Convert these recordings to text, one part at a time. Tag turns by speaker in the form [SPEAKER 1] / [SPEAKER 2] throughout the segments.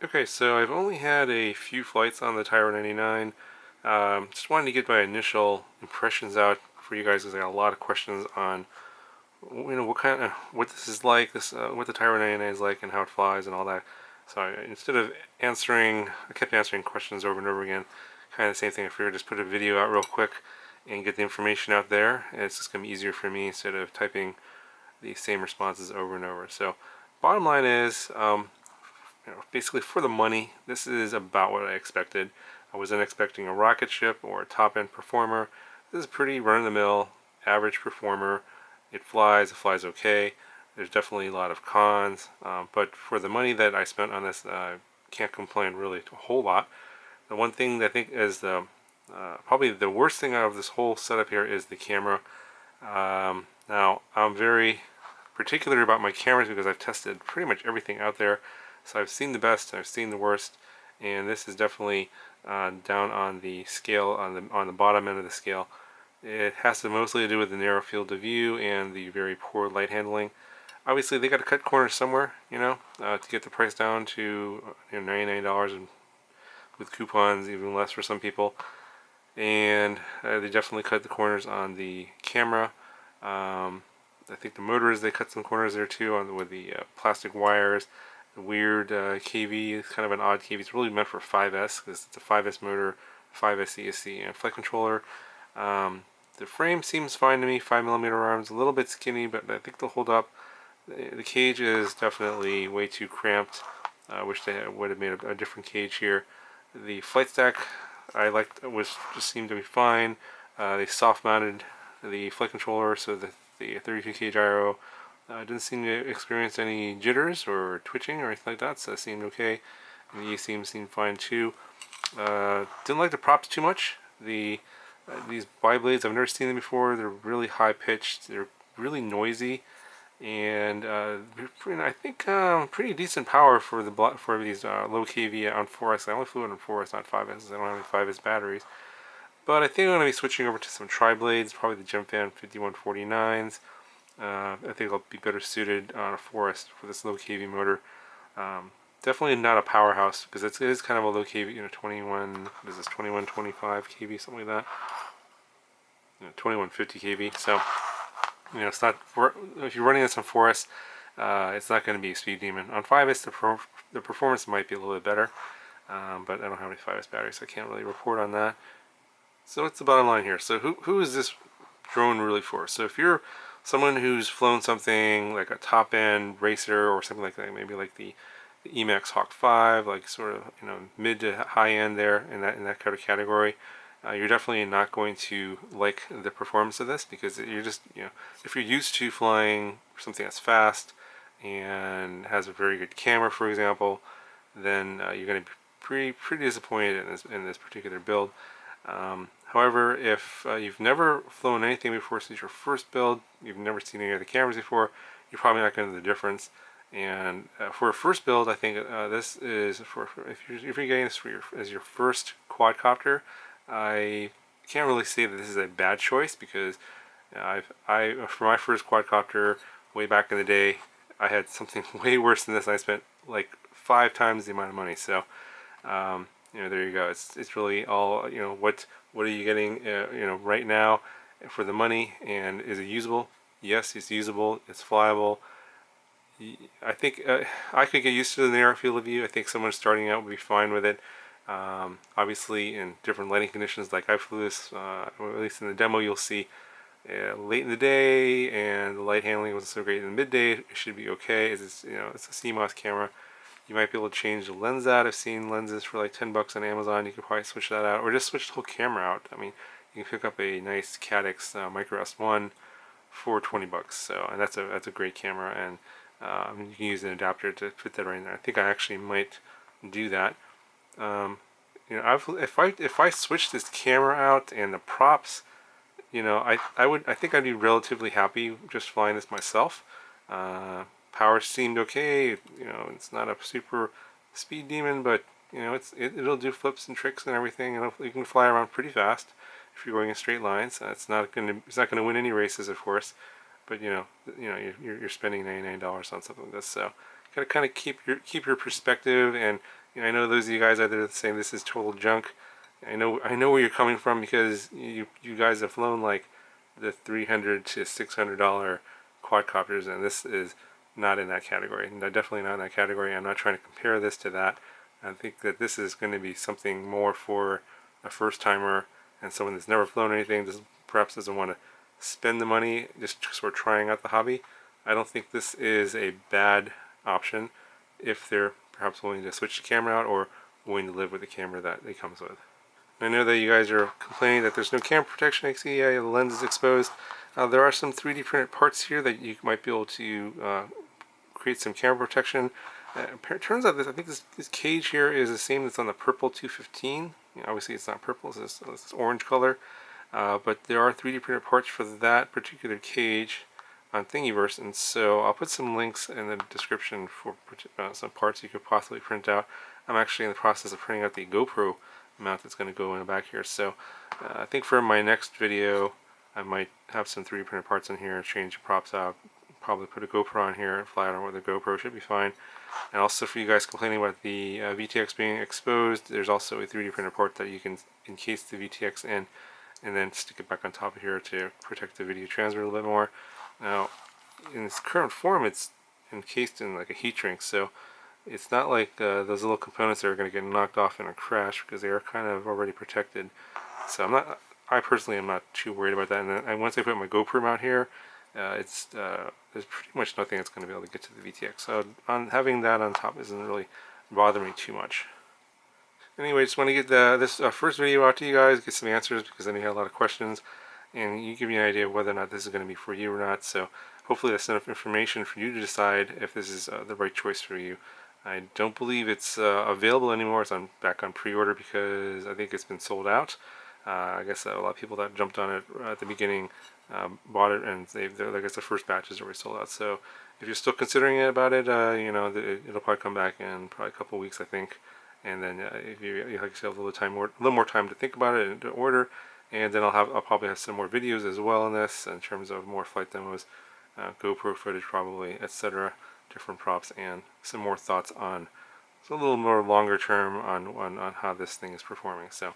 [SPEAKER 1] Okay, so I've only had a few flights on the Tyro99. Just wanted to get my initial impressions out for you guys because I got a lot of questions on what this is like, what the Tyro99 is like, and how it flies and all that. So instead of I kept answering questions over and over again. Kind of the same thing. I figured just put a video out real quick and get the information out there. And it's just gonna be easier for me instead of typing the same responses over and over. So bottom line is, basically for the money, this is about what I expected. I wasn't expecting a rocket ship or a top-end performer. This is a pretty run-of-the-mill, average performer. It flies okay. There's definitely a lot of cons, but for the money that I spent on this, can't complain really a whole lot. The one thing that I think is probably the worst thing out of this whole setup here is the camera. Now, I'm very particular about my cameras because I've tested pretty much everything out there. So I've seen the best, I've seen the worst, and this is definitely down on the scale, on the bottom end of the scale. It has to mostly do with the narrow field of view and the very poor light handling. Obviously, they got to cut corners somewhere, to get the price down to $99, and with coupons even less for some people. And they definitely cut the corners on the camera. I think the motors, they cut some corners there too with the plastic wires. The weird KV is kind of an odd KV. It's really meant for 5S because it's a 5S motor, 5S ESC, and flight controller. The frame seems fine to me. 5mm arms, a little bit skinny, but I think they'll hold up. The cage is definitely way too cramped. I wish they would have made a different cage here. The flight stack I liked just seemed to be fine. They soft mounted the flight controller so that the 32K gyro didn't seem to experience any jitters or twitching or anything like that, so it seemed okay. And the eSIM seemed fine too. Didn't like the props too much. These bi-blades, I've never seen them before. They're really high pitched. They're really noisy, and I think pretty decent power for these low KV on 4S. I only flew it on 4S, not 5S. I don't have any 5S batteries. But I think I'm going to be switching over to some tri-blades, probably the Gemfan 5149s. I think I'll be better suited on a Forest for this low KV motor. Definitely not a powerhouse because it is kind of a low KV, 21, what is this, 2125 kV, something like that. 2150 kV. So, it's not, if you're running this on Forest, it's not going to be a speed demon. On 5S, the performance might be a little bit better, but I don't have any 5S batteries, so I can't really report on that. So what's the bottom line here? So who is this drone really for? So if you're someone who's flown something like a top-end racer or something like that, maybe like the Emax Hawk 5, like sort of mid to high end there in that kind of category, you're definitely not going to like the performance of this because you're just if you're used to flying something that's fast and has a very good camera, for example, then you're going to be pretty disappointed in this particular build. However, if you've never flown anything before, since your first build, you've never seen any of the cameras before, you're probably not going to know the difference. And for a first build, I think this is if you're getting this as your first quadcopter, I can't really say that this is a bad choice because for my first quadcopter way back in the day, I had something way worse than this. I spent like 5 times the amount of money. So there you go. It's really all what are you getting right now for the money, and is it usable? Yes, it's usable. It's flyable. I think I could get used to the narrow field of view. I think someone starting out would be fine with it. Obviously, in different lighting conditions, like I flew this, or at least in the demo, you'll see late in the day, and the light handling wasn't so great. In the midday, it should be okay. It's a CMOS camera. You might be able to change the lens out. I've seen lenses for like $10 on Amazon. You could probably switch that out, or just switch the whole camera out. I mean, you can pick up a nice Caddx Micro S1 for $20. So, and that's a great camera, and you can use an adapter to fit that right in there. I think I actually might do that. If I switch this camera out and the props, I think I'd be relatively happy just flying this myself. Power seemed okay. It's not a super speed demon, but it'll do flips and tricks and everything. You can fly around pretty fast if you're going in straight lines. It's not gonna win any races, of course, but you're spending $99 on something like this. So gotta kind of keep your perspective and I know those of you guys out there saying this is total junk. I know where you're coming from, because you guys have flown like the $300 to $600 quadcopters, and this is not in that category. Definitely not in that category. I'm not trying to compare this to that. I think that this is going to be something more for a first timer and someone that's never flown anything, perhaps doesn't want to spend the money, just sort of trying out the hobby. I don't think this is a bad option if they're perhaps willing to switch the camera out or willing to live with the camera that it comes with. I know that you guys are complaining that there's no camera protection. I see the lens is exposed. There are some 3D printed parts here that you might be able to create some camera protection. It turns out that I think this cage here is the same that's on the purple 215. Obviously it's not purple, it's this orange color. But there are 3D printed parts for that particular cage on Thingiverse, and so I'll put some links in the description for some parts you could possibly print out. I'm actually in the process of printing out the GoPro mount that's going to go in the back here, so I think for my next video I might have some 3D printed parts in here, change the props out, probably put a GoPro on here and fly it on with a GoPro, should be fine. And also for you guys complaining about the VTX being exposed, there's also a 3D printed part that you can encase the VTX in and then stick it back on top of here to protect the video transmitter a little bit more. Now, in its current form, it's encased in like a heat shrink, so it's not like those little components that are going to get knocked off in a crash, because they are kind of already protected. So I personally am not too worried about that. And then once I put my GoPro mount here, there's pretty much nothing that's going to be able to get to the VTX. So having that on top isn't really bothering me too much. Anyway, just want to get this first video out to you guys, get some answers, because I know you had a lot of questions, and you give me an idea of whether or not this is going to be for you or not. So hopefully that's enough information for you to decide if this is the right choice for you. I don't believe it's available anymore. It's back on pre-order because I think it's been sold out. I guess a lot of people that jumped on it at the beginning bought it, and I guess the first batch is already sold out. So if you're still considering about it, it'll probably come back in probably a couple weeks, I think. And then if you like yourself a little more time to think about it and to order, and then I'll probably have some more videos as well in this in terms of more flight demos, GoPro footage probably, etc., different props, and some more thoughts on a little more longer term on how this thing is performing. So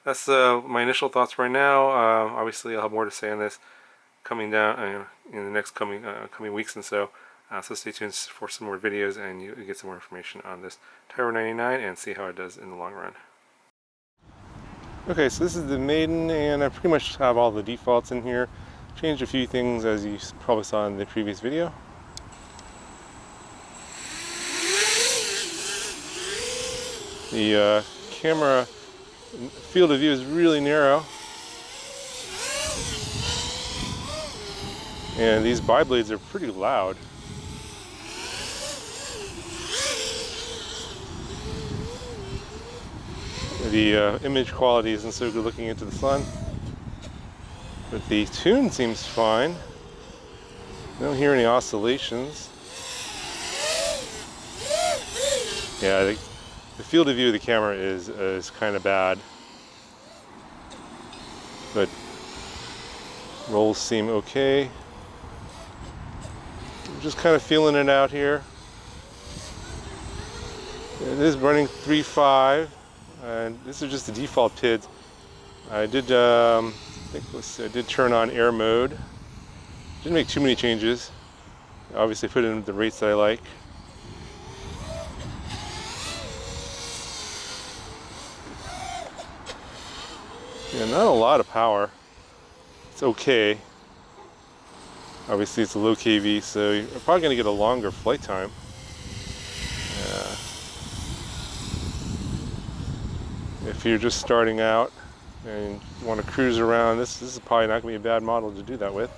[SPEAKER 1] that's my initial thoughts right now. Obviously I'll have more to say on this coming down in the next coming weeks, and so stay tuned for some more videos, and you get some more information on this Tyro99 and see how it does in the long run. Okay, so this is the Maiden, and I pretty much have all the defaults in here. Changed a few things, as you probably saw in the previous video. The camera field of view is really narrow, and these bi-blades are pretty loud. The image quality isn't so good looking into the sun, but the tune seems fine. I don't hear any oscillations. Yeah, the field of view of the camera is kind of bad, but rolls seem okay. I'm just kind of feeling it out here. It is running 3.5. And this is just the default PIDs. I did turn on air mode. Didn't make too many changes. Obviously put in the rates that I like. Yeah, not a lot of power. It's okay. Obviously it's a low KV, so you're probably going to get a longer flight time. If you're just starting out and you want to cruise around, this is probably not going to be a bad model to do that with.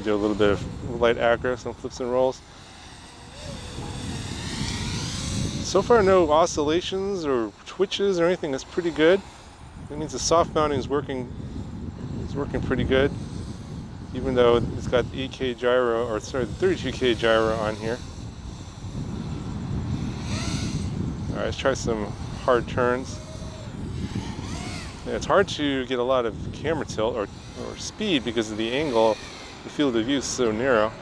[SPEAKER 1] Do a little bit of light acro, some flips and rolls. So far no oscillations or twitches or anything. That's pretty good. That means the soft mounting is working pretty good, even though it's got the 8K gyro, or sorry, the 32K gyro on here. Alright, let's try some hard turns. It's hard to get a lot of camera tilt or speed because of the angle. The field of view is so narrow.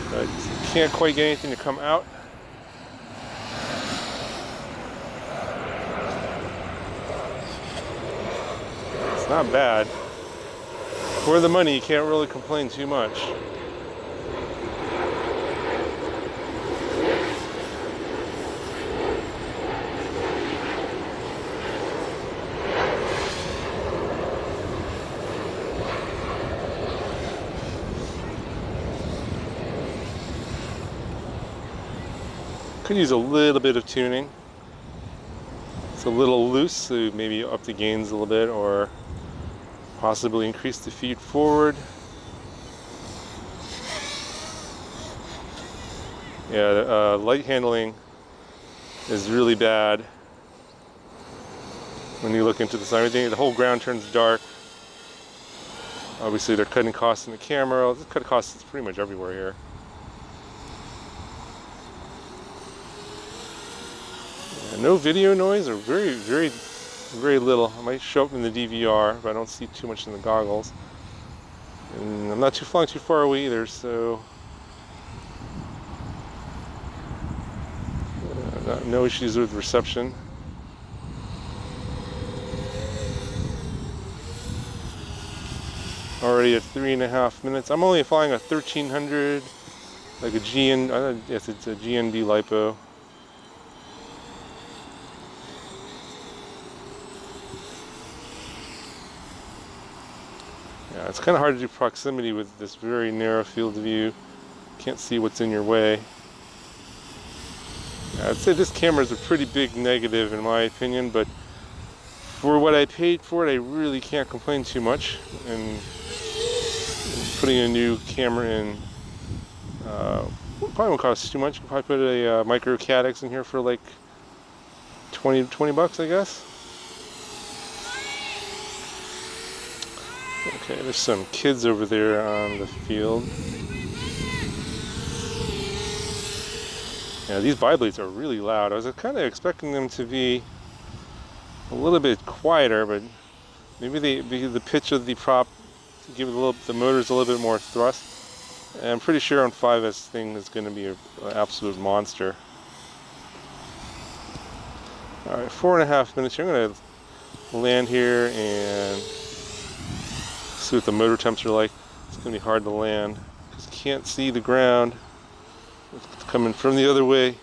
[SPEAKER 1] But can't quite get anything to come out. not bad. For the money, you can't really complain too much. Could use a little bit of tuning. It's a little loose, so maybe up the gains a little bit, or possibly increase the feed forward. Yeah, light handling is really bad when you look into the sun. Everything, the whole ground turns dark. Obviously, they're cutting costs in the camera. They cut costs pretty much everywhere here. No video noise, or very little. It might show up in the DVR, but I don't see too much in the goggles. And I'm not flying too far away either, so no issues with reception. Already at 3.5 minutes. I'm only flying a 1300, like a yes, it's a GNB LiPo. Yeah, it's kind of hard to do proximity with this very narrow field of view. Can't see what's in your way. Yeah, I'd say this camera is a pretty big negative in my opinion, but for what I paid for it, I really can't complain too much. And putting a new camera in probably won't cost too much. You can probably put a micro Caddx in here for like 20 bucks, I guess. Okay, there's some kids over there on the field. Yeah, these biblades are really loud. I was kind of expecting them to be a little bit quieter, but maybe the pitch of the prop to give the motors a little bit more thrust. And I'm pretty sure on 5S this thing is going to be an absolute monster. All right, 4.5 minutes here. I'm going to land here and see what the motor temps are like. It's going to be hard to land because you can't see the ground. It's coming from the other way.